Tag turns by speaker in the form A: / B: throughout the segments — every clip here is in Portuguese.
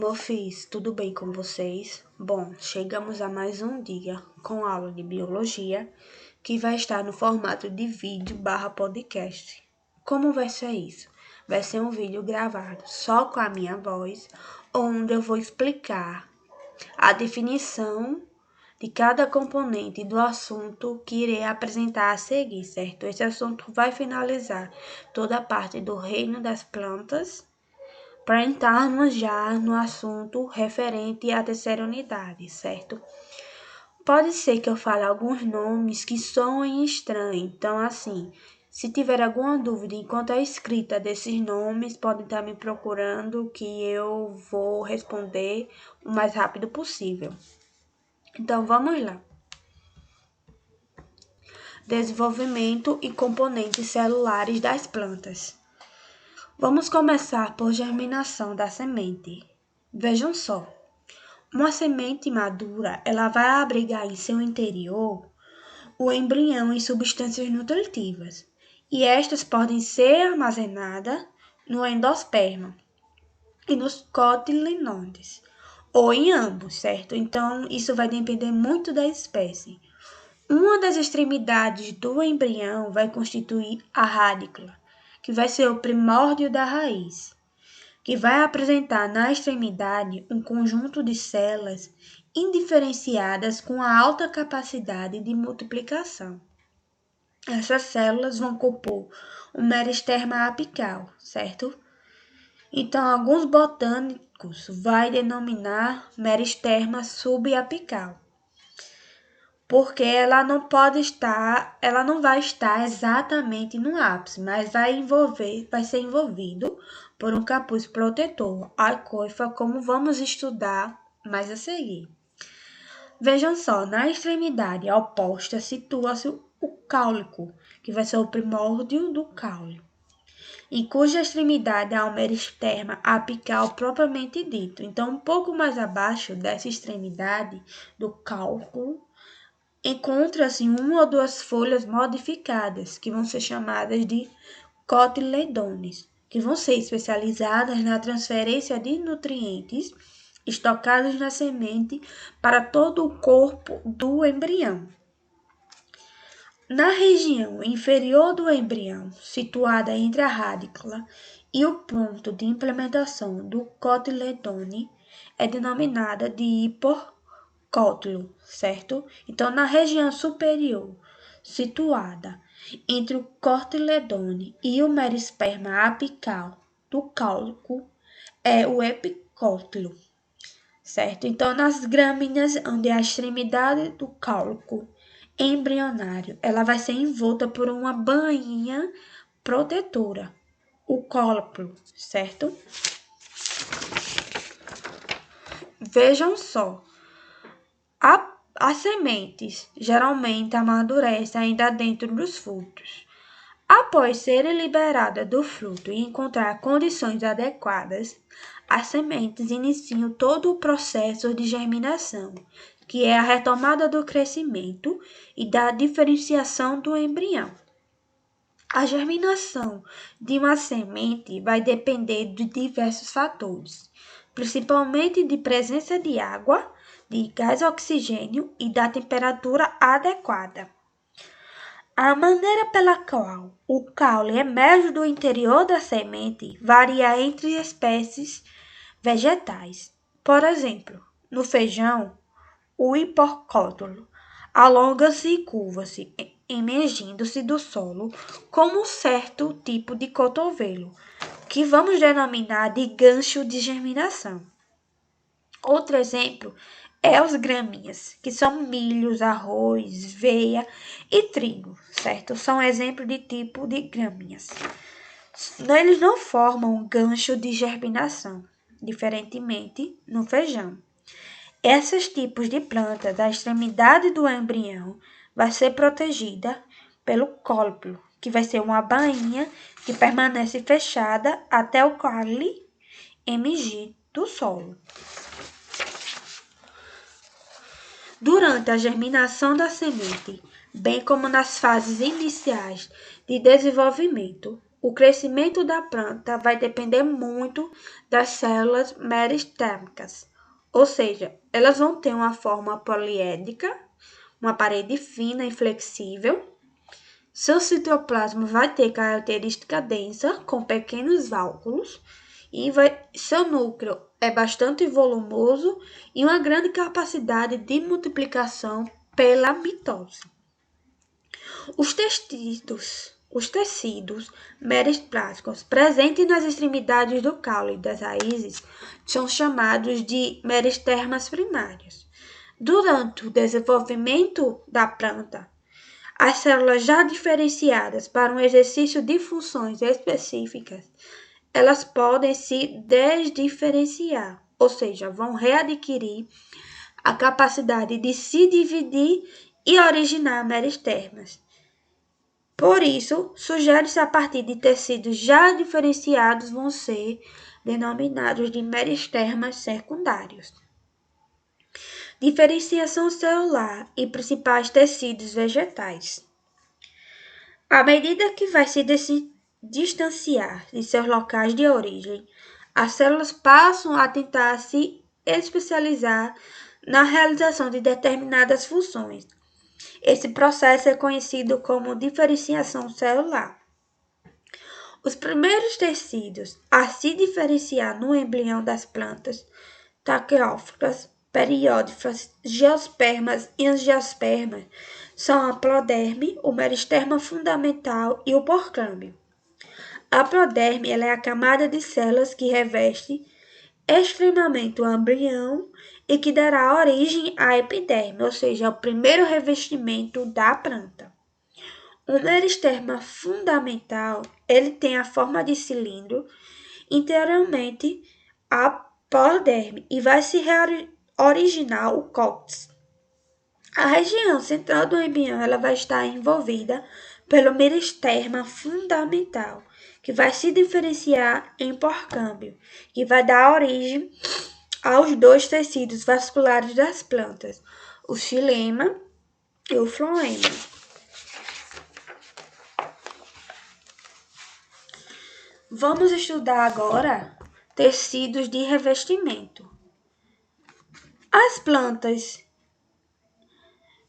A: Mofis, tudo bem com vocês? Bom, chegamos a mais um dia com aula de biologia que vai estar no formato de vídeo barra podcast. Como vai ser isso? Vai ser um vídeo gravado só com a minha voz, onde eu vou explicar a definição de cada componente do assunto que irei apresentar a seguir, certo? Esse assunto vai finalizar toda a parte do reino das plantas para entrarmos já no assunto referente à terceira unidade, certo? Pode ser que eu fale alguns nomes que soem estranhos, então assim, se tiver alguma dúvida enquanto a escrita desses nomes, podem estar me procurando que eu vou responder o mais rápido possível. Então vamos lá. Desenvolvimento e componentes celulares das plantas. Vamos começar por germinação da semente. Vejam só, uma semente madura, ela vai abrigar em seu interior o embrião e substâncias nutritivas, e estas podem ser armazenadas no endosperma e nos cotiledôneos, ou em ambos, certo? Então, isso vai depender muito da espécie. Uma das extremidades do embrião vai constituir a radícula, que vai ser o primórdio da raiz, que vai apresentar na extremidade um conjunto de células indiferenciadas com alta capacidade de multiplicação. Essas células vão compor o meristerma apical, certo? Então, alguns botânicos vai denominar meristerma subapical, porque ela não vai estar exatamente no ápice, mas vai ser envolvido por um capuz protetor, a coifa, como vamos estudar mais a seguir. Vejam só, na extremidade oposta situa-se o cáulico, que vai ser o primórdio do caule, em cuja extremidade há o meristerma apical propriamente dito. Então, um pouco mais abaixo dessa extremidade do cálculo, encontra-se uma ou duas folhas modificadas, que vão ser chamadas de cotiledones, que vão ser especializadas na transferência de nutrientes estocados na semente para todo o corpo do embrião. Na região inferior do embrião, situada entre a radícula e o ponto de implementação do cotiledone, é denominada de hipocótilo, certo? Então, na região superior, situada entre o cotiledone e o merisperma apical do cálculo, é o epicótilo, certo? Então, nas grâmineas, onde a extremidade do cálculo embrionário, ela vai ser envolta por uma bainha protetora, o cálculo, certo? Vejam só, as sementes geralmente amadurecem ainda dentro dos frutos. Após serem liberadas do fruto e encontrar condições adequadas, as sementes iniciam todo o processo de germinação, que é a retomada do crescimento e da diferenciação do embrião. A germinação de uma semente vai depender de diversos fatores, principalmente de presença de água, de gás oxigênio e da temperatura adequada. A maneira pela qual o caule emerge do interior da semente varia entre espécies vegetais. Por exemplo, no feijão, o hipocótilo alonga-se e curva-se, emergindo-se do solo como um certo tipo de cotovelo, que vamos denominar de gancho de germinação. Outro exemplo é os grãminhas, que são milhos, arroz, aveia e trigo, certo? São exemplos de tipo de grãminhas. Eles não formam um gancho de germinação, diferentemente no feijão. Esses tipos de planta da extremidade do embrião vai ser protegida pelo cólpulo, que vai ser uma bainha que permanece fechada até o caule emergir do solo. Durante a germinação da semente, bem como nas fases iniciais de desenvolvimento, o crescimento da planta vai depender muito das células meristérmicas, ou seja, elas vão ter uma forma poliédrica, uma parede fina e flexível. Seu citoplasma vai ter característica densa, com pequenos válculos, e seu núcleo é bastante volumoso e uma grande capacidade de multiplicação pela mitose. Os tecidos meriplásticos presentes nas extremidades do caule e das raízes são chamados de meristermas primários. Durante o desenvolvimento da planta, as células já diferenciadas para um exercício de funções específicas, elas podem se desdiferenciar, ou seja, vão readquirir a capacidade de se dividir e originar meristermas. Por isso, sugere-se a partir de tecidos já diferenciados vão ser denominados de meristermas secundários. Diferenciação celular e principais tecidos vegetais. À medida que vai se distanciar de seus locais de origem, as células passam a tentar se especializar na realização de determinadas funções. Esse processo é conhecido como diferenciação celular. Os primeiros tecidos a se diferenciar no embrião das plantas, taqueófilas, periódicas, geospermas e angiospermas, são a ploderme, o meristerma fundamental e o porcâmbio. A ploderme é a camada de células que reveste extremamente o embrião e que dará origem à epiderme, ou seja, o primeiro revestimento da planta. O meristerma fundamental, ele tem a forma de cilindro interiormente a ploderme e vai se originar o cóccix. A região central do embrião ela vai estar envolvida pelo meristerma fundamental, que vai se diferenciar em porcâmbio, que vai dar origem aos dois tecidos vasculares das plantas, o xilema e o floema. Vamos estudar agora tecidos de revestimento. As plantas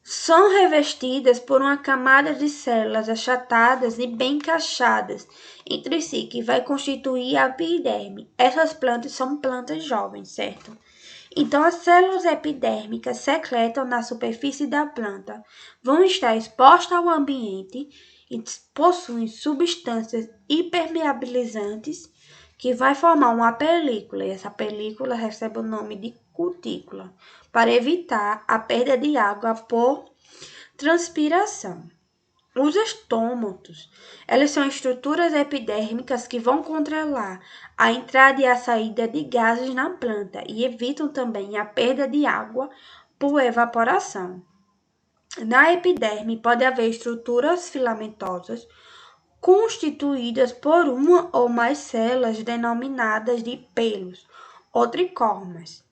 A: são revestidas por uma camada de células achatadas e bem encaixadas entre si, que vai constituir a epiderme. Essas plantas são plantas jovens, certo? Então, as células epidérmicas secretam na superfície da planta, vão estar expostas ao ambiente e possuem substâncias impermeabilizantes que vai formar uma película, e essa película recebe o nome de cutícula, para evitar a perda de água por transpiração. Os estômatos, elas são estruturas epidérmicas que vão controlar a entrada e a saída de gases na planta e evitam também a perda de água por evaporação. Na epiderme pode haver estruturas filamentosas constituídas por uma ou mais células denominadas de pelos ou tricormas.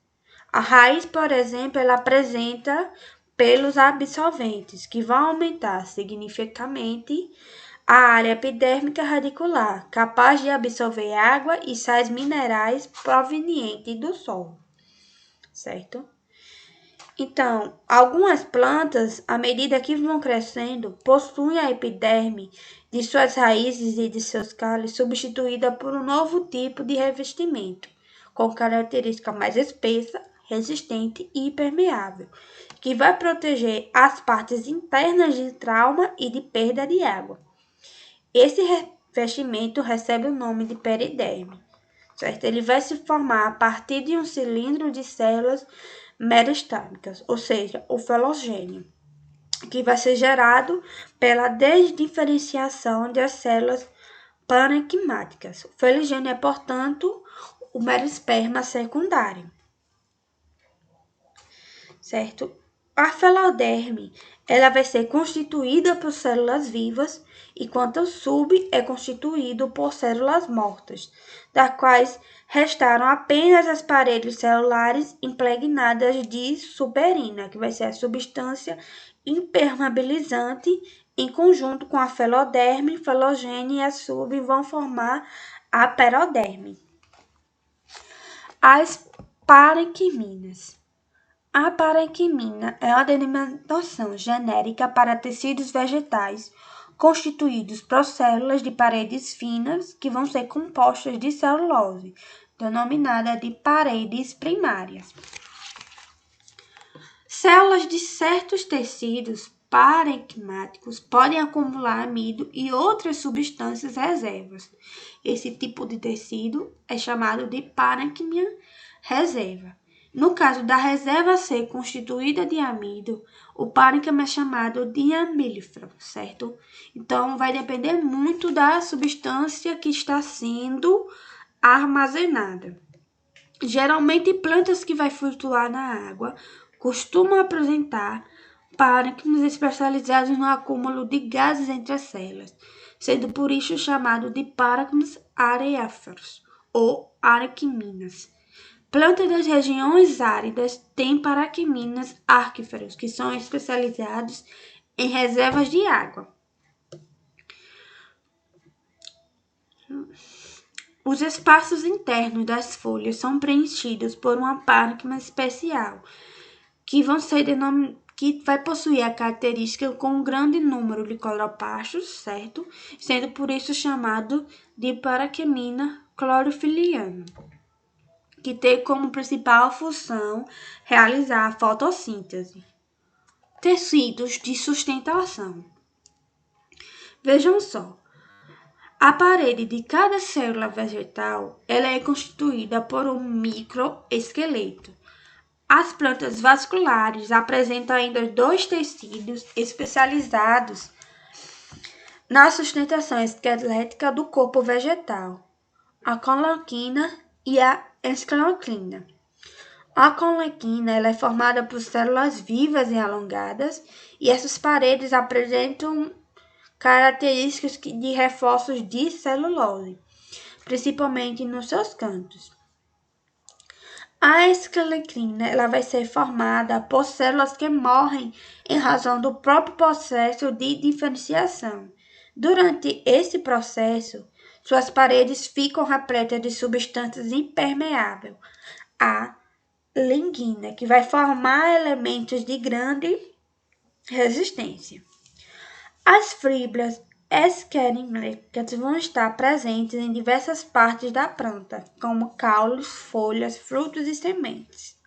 A: A raiz, por exemplo, ela apresenta pelos absorventes, que vão aumentar significativamente a área epidérmica radicular, capaz de absorver água e sais minerais provenientes do solo, certo? Então, algumas plantas, à medida que vão crescendo, possuem a epiderme de suas raízes e de seus cálices substituída por um novo tipo de revestimento, com característica mais espessa, resistente e impermeável, que vai proteger as partes internas de trauma e de perda de água. Esse revestimento recebe o nome de periderme, certo? Ele vai se formar a partir de um cilindro de células meristérmicas, ou seja, o filogênio, que vai ser gerado pela desdiferenciação das células parenquimáticas. O filogênio é, portanto, o merisperma secundário, certo? A filoderme, ela vai ser constituída por células vivas, enquanto o sub é constituído por células mortas, das quais restaram apenas as paredes celulares impregnadas de suberina, que vai ser a substância impermeabilizante em conjunto com a feloderme, felogênio e a sub vão formar a peroderme. As parenquiminas. A parenquimina é uma denominação genérica para tecidos vegetais constituídos por células de paredes finas que vão ser compostas de celulose, denominada de paredes primárias. Células de certos tecidos parenquimáticos podem acumular amido e outras substâncias reservas. Esse tipo de tecido é chamado de parênquima reserva. No caso da reserva ser constituída de amido, o parênquima é chamado de amílifero, certo? Então, vai depender muito da substância que está sendo armazenada. Geralmente, plantas que vai flutuar na água costumam apresentar parênquimas especializados no acúmulo de gases entre as células, sendo por isso chamado de parênquimas areíferos ou arequiminas. Plantas das regiões áridas têm parenquiminas aquíferos, que são especializados em reservas de água. Os espaços internos das folhas são preenchidos por uma parênquima especial, que vai possuir a característica com um grande número de cloroplastos, certo? Sendo por isso chamado de parenquimina clorofiliana, que tem como principal função realizar a fotossíntese. Tecidos de sustentação. Vejam só, a parede de cada célula vegetal ela é constituída por um microesqueleto. As plantas vasculares apresentam ainda dois tecidos especializados na sustentação esquelética do corpo vegetal, a conlanquina e a escleroquina. A conlanquina ela é formada por células vivas e alongadas, e essas paredes apresentam características de reforços de celulose, principalmente nos seus cantos. A escleroquina ela vai ser formada por células que morrem em razão do próprio processo de diferenciação. Durante esse processo, suas paredes ficam repletas de substâncias impermeáveis, a lignina, que vai formar elementos de grande resistência. As fibras esqueléticas vão estar presentes em diversas partes da planta, como caules, folhas, frutos e sementes.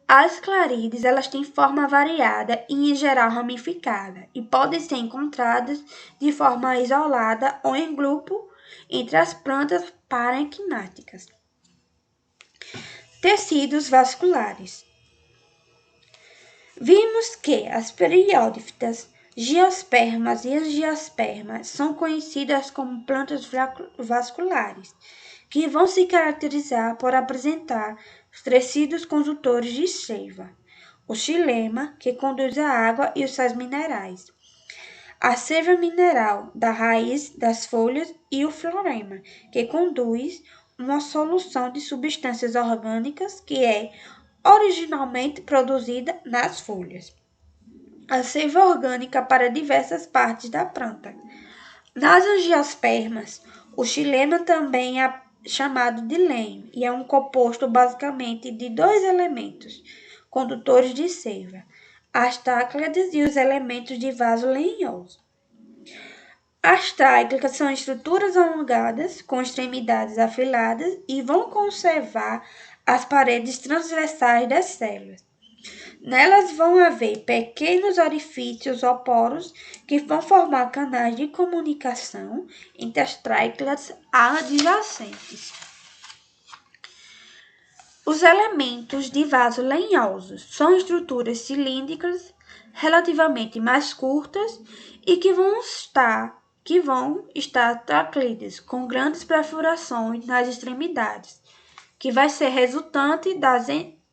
A: As clarídeos elas têm forma variada e, em geral, ramificada, e podem ser encontradas de forma isolada ou em grupo entre as plantas parenquimáticas. Tecidos vasculares. Vimos que as periófitas, geospermas e angiospermas são conhecidas como plantas vasculares, que vão se caracterizar por apresentar os tecidos condutores de seiva, o xilema, que conduz a água e os sais minerais, a seiva mineral da raiz das folhas e o florema, que conduz uma solução de substâncias orgânicas que é originalmente produzida nas folhas. A seiva orgânica para diversas partes da planta. Nas angiospermas, o xilema também é chamado de lenho e é um composto basicamente de dois elementos condutores de seiva, as tráqueas e os elementos de vaso lenhoso. As tráqueas são estruturas alongadas com extremidades afiladas e vão conservar as paredes transversais das células. Nelas vão haver pequenos orifícios ou poros que vão formar canais de comunicação entre as tráqueas adjacentes. Os elementos de vaso lenhosos são estruturas cilíndricas relativamente mais curtas e que vão estar tráqueas com grandes perfurações nas extremidades, que vai ser resultante da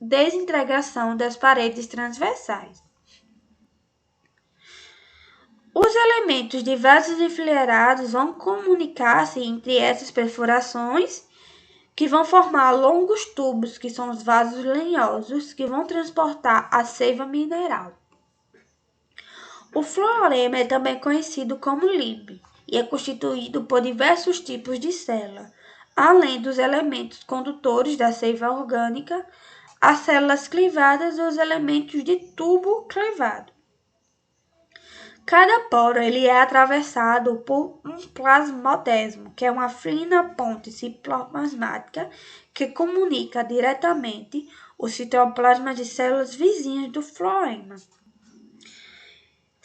A: desintegração das paredes transversais. Os elementos de vasos enfileirados vão comunicar-se entre essas perfurações, que vão formar longos tubos, que são os vasos lenhosos, que vão transportar a seiva mineral. O floema é também conhecido como limbe e é constituído por diversos tipos de célula, além dos elementos condutores da seiva orgânica, as células clivadas e os elementos de tubo clivado. Cada poro ele é atravessado por um plasmodesmo, que é uma fina ponte citoplasmática que comunica diretamente o citoplasma de células vizinhas do floema.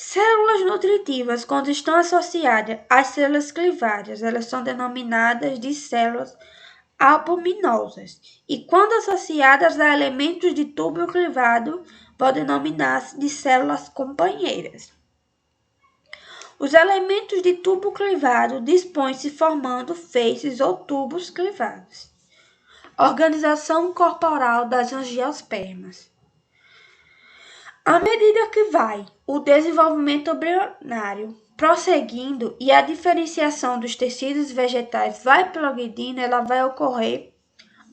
A: Células nutritivas, quando estão associadas às células clivadas, elas são denominadas de células albuminosas, e quando associadas a elementos de tubo clivado, podem denominar-se de células companheiras. Os elementos de tubo clivado dispõem-se formando feixes ou tubos clivados. Organização corporal das angiospermas. À medida que vai o desenvolvimento embrionário prosseguindo e a diferenciação dos tecidos vegetais vai progredindo, ela vai ocorrer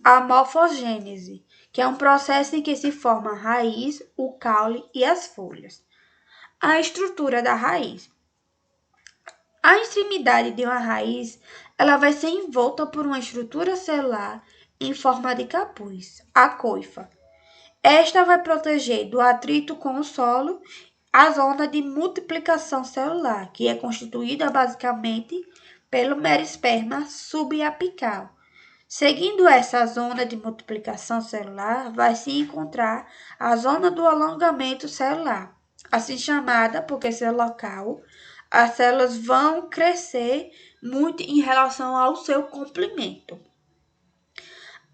A: a morfogênese, que é um processo em que se forma a raiz, o caule e as folhas. A estrutura da raiz. A extremidade de uma raiz, ela vai ser envolta por uma estrutura celular em forma de capuz, a coifa. Esta vai proteger do atrito com o solo a zona de multiplicação celular, que é constituída basicamente pelo merisperma subapical. Seguindo essa zona de multiplicação celular, vai se encontrar a zona do alongamento celular, assim chamada porque seu local as células vão crescer muito em relação ao seu comprimento.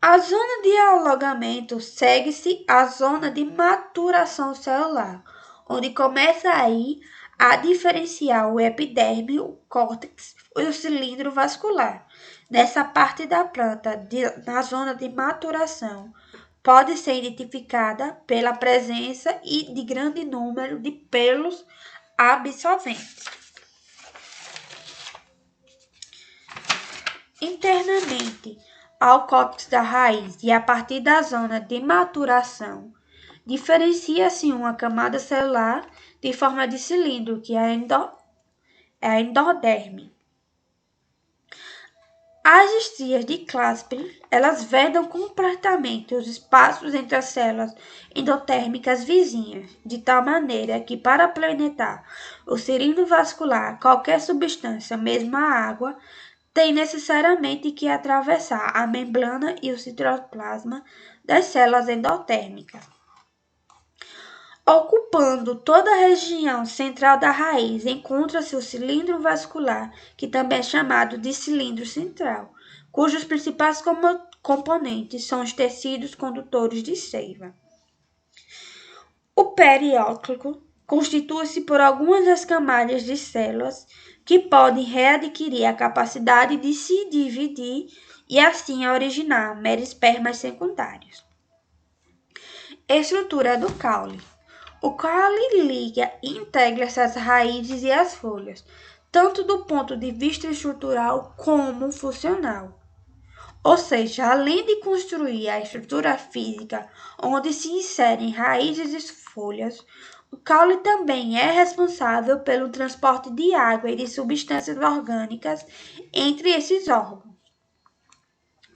A: A zona de alongamento segue-se à zona de maturação celular, onde começa aí a diferenciar o epiderme, o córtex e o cilindro vascular. Nessa parte da planta, na zona de maturação, pode ser identificada pela presença de grande número de pelos absorventes. Internamente ao córtex da raiz e a partir da zona de maturação, diferencia-se uma camada celular de forma de cilindro, que é a endoderme. As estrias de Klatskin, elas vedam completamente os espaços entre as células endotérmicas vizinhas, de tal maneira que para planetar o cilindro vascular, qualquer substância, mesmo a água, tem necessariamente que atravessar a membrana e o citoplasma das células endotérmicas. Ocupando toda a região central da raiz, encontra-se o cilindro vascular, que também é chamado de cilindro central, cujos principais componentes são os tecidos condutores de seiva. O perióclito constitui-se por algumas das camadas de células que podem readquirir a capacidade de se dividir e assim originar merispermas secundários. Estrutura do caule. O caule liga e integra essas raízes e as folhas, tanto do ponto de vista estrutural como funcional. Ou seja, além de construir a estrutura física onde se inserem raízes e folhas, o caule também é responsável pelo transporte de água e de substâncias orgânicas entre esses órgãos.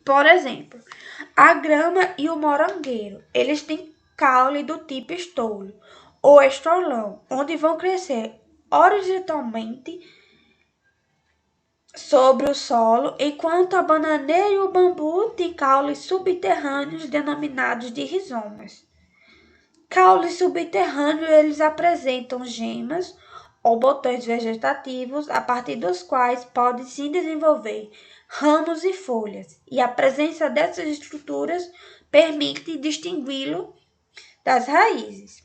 A: Por exemplo, a grama e o morangueiro, eles têm caule do tipo estouro ou estolão, onde vão crescer horizontalmente sobre o solo, enquanto a bananeira e o bambu têm caules subterrâneos denominados de rizomas. Caules subterrâneos, eles apresentam gemas ou botões vegetativos a partir dos quais podem se desenvolver ramos e folhas, e a presença dessas estruturas permite distingui-lo das raízes.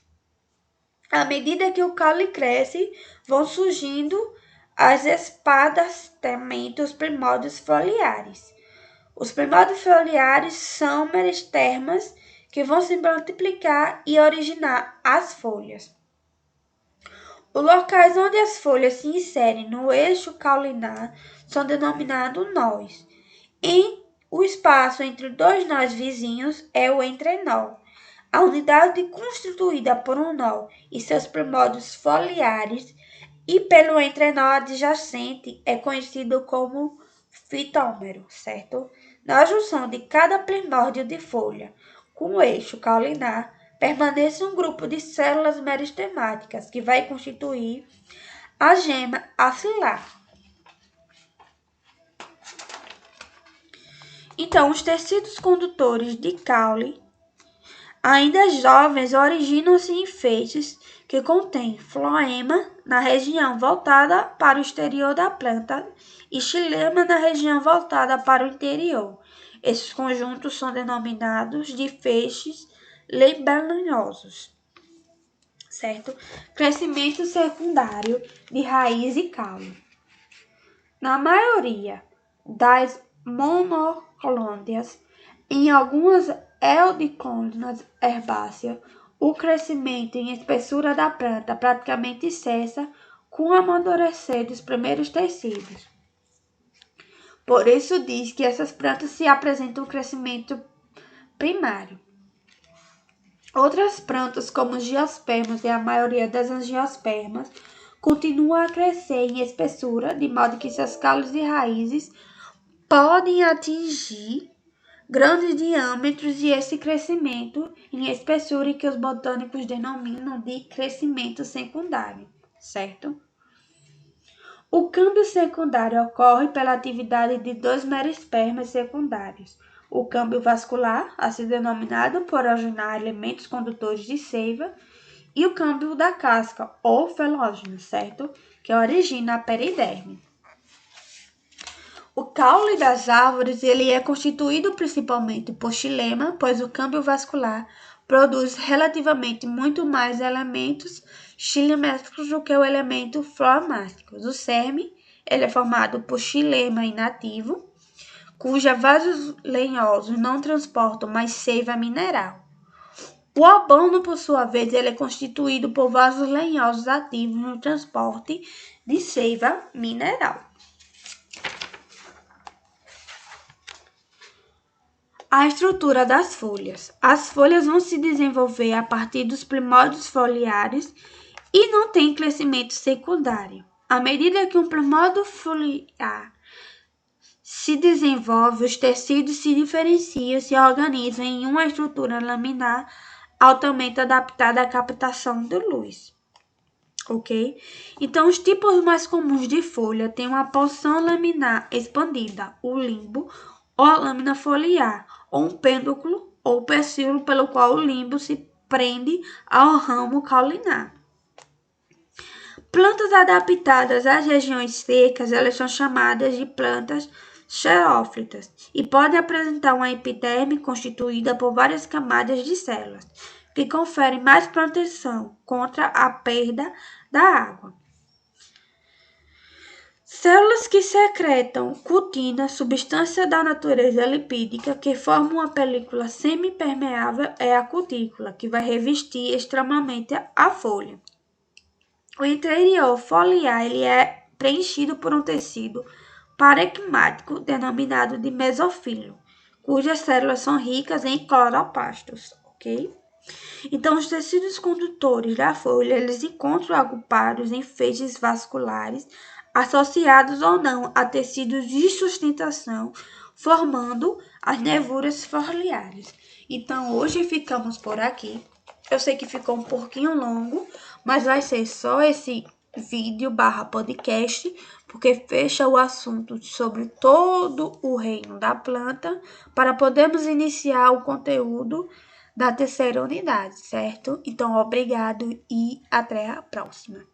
A: À medida que o caule cresce, vão surgindo as espadastamentos primórdios foliares. Os primórdios foliares são meristermas que vão se multiplicar e originar as folhas. Os locais onde as folhas se inserem no eixo caulinar são denominados nós. O espaço entre dois nós vizinhos é o entrenó. A unidade constituída por um nó e seus primórdios foliares e pelo entrenó adjacente é conhecido como fitômero, certo? Na junção de cada primórdio de folha com o eixo caulinar, permanece um grupo de células meristemáticas que vai constituir a gema axilar. Então, os tecidos condutores de caule, ainda jovens, originam-se em feixes que contêm floema na região voltada para o exterior da planta e xilema na região voltada para o interior. Esses conjuntos são denominados de feixes libelinosos, certo? Crescimento secundário de raiz e caule. Na maioria das monoclônias, em algumas eudicônias herbáceas, o crescimento em espessura da planta praticamente cessa com o amadurecer dos primeiros tecidos. Por isso diz que essas plantas se apresentam um crescimento primário. Outras plantas, como os geospermas e a maioria das angiospermas, continuam a crescer em espessura, de modo que seus caules e raízes podem atingir grandes diâmetros e esse crescimento em espessura que os botânicos denominam de crescimento secundário, certo? O câmbio secundário ocorre pela atividade de dois merispermas secundários. O câmbio vascular, assim denominado por originar elementos condutores de seiva, e o câmbio da casca, ou felógeno, certo? Que origina a periderme. O caule das árvores ele é constituído principalmente por xilema, pois o câmbio vascular produz relativamente muito mais elementos xilemétricos do que o elemento floemático. O cerne ele é formado por xilema inativo, cuja vasos lenhosos não transportam mais seiva mineral. O abono, por sua vez, ele é constituído por vasos lenhosos ativos no transporte de seiva mineral. A estrutura das folhas. As folhas vão se desenvolver a partir dos primórdios foliares e não tem crescimento secundário. À medida que um primórdio foliar se desenvolve, os tecidos se diferenciam e se organizam em uma estrutura laminar altamente adaptada à captação de luz. Ok? Então, os tipos mais comuns de folha têm uma porção laminar expandida, o limbo, ou a lâmina foliar, ou um pêndulo ou pecíolo pelo qual o limbo se prende ao ramo caulinar. Plantas adaptadas às regiões secas, elas são chamadas de plantas xerófitas e podem apresentar uma epiderme constituída por várias camadas de células, que conferem mais proteção contra a perda da água. Células que secretam cutina, substância da natureza lipídica, que forma uma película semipermeável, é a cutícula, que vai revestir extremamente a folha. O interior foliar ele é preenchido por um tecido parequimático denominado de mesofilo, cujas células são ricas em cloroplastos, ok? Então, os tecidos condutores da folha, eles encontram agrupados em feixes vasculares, associados ou não a tecidos de sustentação, formando as nervuras foliares. Então, hoje ficamos por aqui. Eu sei que ficou um pouquinho longo, mas vai ser só esse vídeo/podcast, porque fecha o assunto sobre todo o reino da planta, para podermos iniciar o conteúdo da terceira unidade, certo? Então, obrigado e até a próxima.